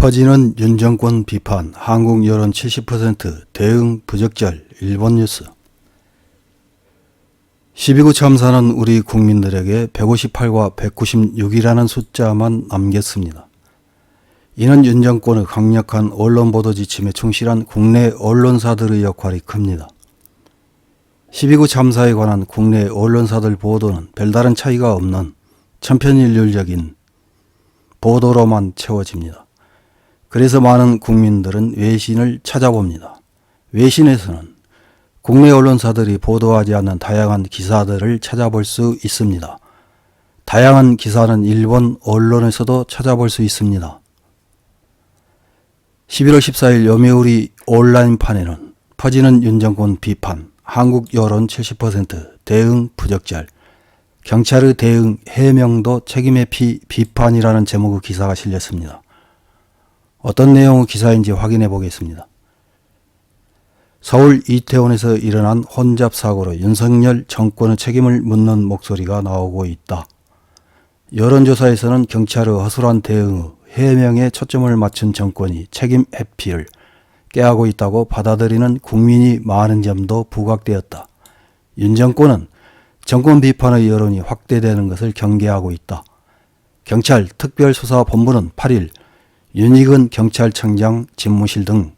퍼지는 윤 정권 비판, 한국 여론 70% 대응 부적절. 일본 뉴스. 12구 참사는 우리 국민들에게 158과 196이라는 숫자만 남겼습니다. 이는 윤 정권의 강력한 언론 보도 지침에 충실한 국내 언론사들의 역할이 큽니다. 12구 참사에 관한 국내 언론사들 보도는 별다른 차이가 없는 천편일률적인 보도로만 채워집니다. 그래서 많은 국민들은 외신을 찾아봅니다. 외신에서는 국내 언론사들이 보도하지 않는 다양한 기사들을 찾아볼 수 있습니다. 다양한 기사는 일본 언론에서도 찾아볼 수 있습니다. 11월 14일 요미우리 온라인판에는 퍼지는 윤 정권 비판, 한국 여론 70% 대응 부적절, 경찰의 대응 해명도 책임의 비판이라는 제목의 기사가 실렸습니다. 어떤 내용의 기사인지 확인해 보겠습니다. 서울 이태원에서 일어난 혼잡 사고로 윤석열 정권의 책임을 묻는 목소리가 나오고 있다. 여론조사에서는 경찰의 허술한 대응의 해명에 초점을 맞춘 정권이 책임 회피를 깨하고 있다고 받아들이는 국민이 많은 점도 부각되었다. 윤 정권은 정권 비판의 여론이 확대되는 것을 경계하고 있다. 경찰 특별수사본부는 8일 윤익은 경찰청장 집무실 등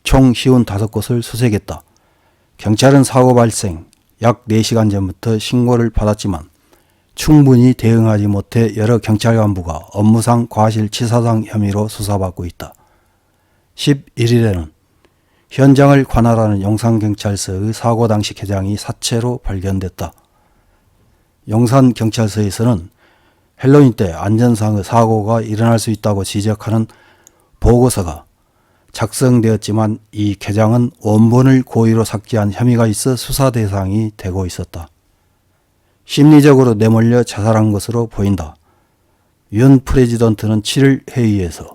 총 55곳을 수색했다. 경찰은 사고 발생 약 4시간 전부터 신고를 받았지만 충분히 대응하지 못해 여러 경찰 간부가 업무상 과실치사상 혐의로 수사받고 있다. 11일에는 현장을 관할하는 용산경찰서의 사고 당시 개장이 사체로 발견됐다. 용산경찰서에서는 헬로윈 때 안전상의 사고가 일어날 수 있다고 지적하는 보고서가 작성되었지만 이 개장은 원본을 고의로 삭제한 혐의가 있어 수사 대상이 되고 있었다. 심리적으로 내몰려 자살한 것으로 보인다. 윤 프레지던트는 7일 회의에서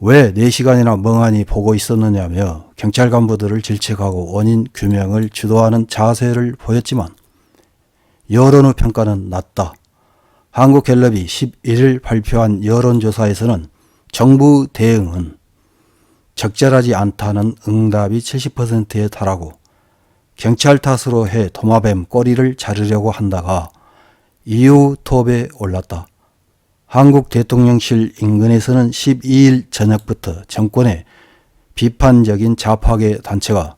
왜 4시간이나 멍하니 보고 있었느냐며 경찰 간부들을 질책하고 원인 규명을 주도하는 자세를 보였지만 여론의 평가는 낮다. 한국갤럽이 11일 발표한 여론조사에서는 정부 대응은 적절하지 않다는 응답이 70%에 달하고 경찰 탓으로 해 도마뱀 꼬리를 자르려고 한다가 이후 톱에 올랐다. 한국 대통령실 인근에서는 12일 저녁부터 정권의 비판적인 좌파계 단체가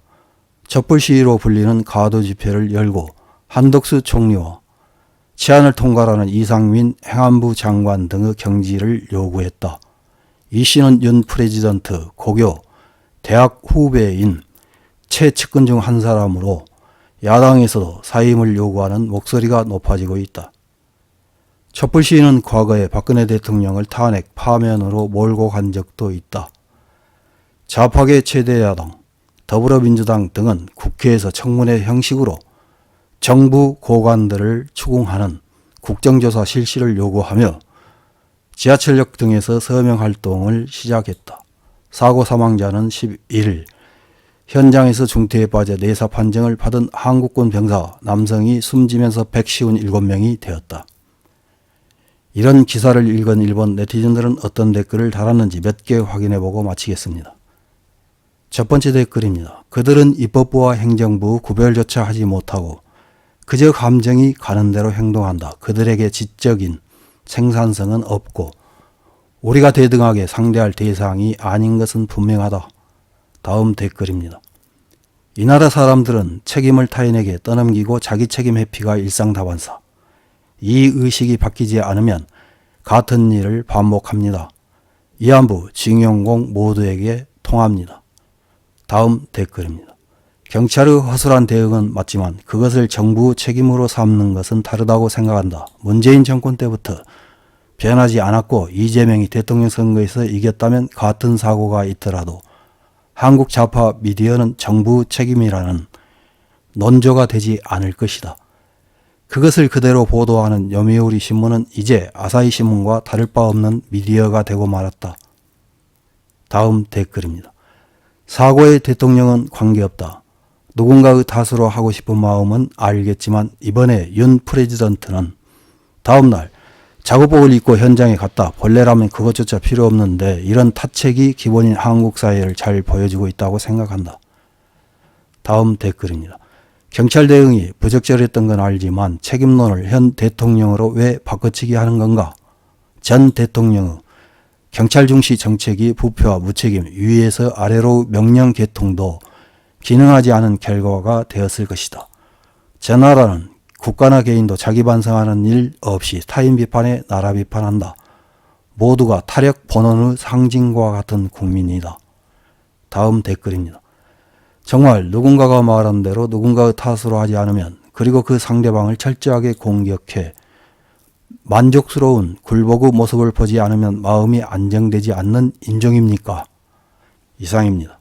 촛불 시위로 불리는 가도 집회를 열고 한덕수 총리와 치안을 통과하는 이상민 행안부 장관 등의 경지를 요구했다. 이 씨는 윤 프레지던트 고교 대학 후배인 최측근 중 한 사람으로 야당에서도 사임을 요구하는 목소리가 높아지고 있다. 촛불 시위는 과거에 박근혜 대통령을 탄핵 파면으로 몰고 간 적도 있다. 좌파계 최대 야당 더불어민주당 등은 국회에서 청문회 형식으로 정부 고관들을 추궁하는 국정조사 실시를 요구하며 지하철역 등에서 서명활동을 시작했다. 사고 사망자는 11일 현장에서 중태에 빠져 내사 판정을 받은 한국군 병사 남성이 숨지면서 157명이 되었다. 이런 기사를 읽은 일본 네티즌들은 어떤 댓글을 달았는지 몇 개 확인해보고 마치겠습니다. 첫 번째 댓글입니다. 그들은 입법부와 행정부 구별조차 하지 못하고 그저 감정이 가는 대로 행동한다. 그들에게 지적인 생산성은 없고 우리가 대등하게 상대할 대상이 아닌 것은 분명하다. 다음 댓글입니다. 이 나라 사람들은 책임을 타인에게 떠넘기고 자기 책임 회피가 일상다반사. 이 의식이 바뀌지 않으면 같은 일을 반복합니다. 위안부, 징용공 모두에게 통합니다. 다음 댓글입니다. 경찰의 허술한 대응은 맞지만 그것을 정부 책임으로 삼는 것은 다르다고 생각한다. 문재인 정권 때부터 변하지 않았고 이재명이 대통령 선거에서 이겼다면 같은 사고가 있더라도 한국 좌파 미디어는 정부 책임이라는 논조가 되지 않을 것이다. 그것을 그대로 보도하는 요미우리 신문은 이제 아사히 신문과 다를 바 없는 미디어가 되고 말았다. 다음 댓글입니다. 사고의 대통령은 관계없다. 누군가의 탓으로 하고 싶은 마음은 알겠지만 이번에 윤 프레지던트는 다음날 작업복을 입고 현장에 갔다. 본래라면 그것조차 필요 없는데 이런 타책이 기본인 한국 사회를 잘 보여주고 있다고 생각한다. 다음 댓글입니다. 경찰 대응이 부적절했던 건 알지만 책임론을 현 대통령으로 왜 바꿔치기 하는 건가? 전 대통령의 경찰 중시 정책이 부패와 무책임, 위에서 아래로 명령 개통도 기능하지 않은 결과가 되었을 것이다. 저 나라는 국가나 개인도 자기 반성하는 일 없이 타인 비판에 나라 비판한다. 모두가 타력 본원의 상징과 같은 국민이다. 다음 댓글입니다. 정말 누군가가 말한 대로 누군가의 탓으로 하지 않으면, 그리고 그 상대방을 철저하게 공격해 만족스러운 굴복의 모습을 보지 않으면 마음이 안정되지 않는 인종입니까? 이상입니다.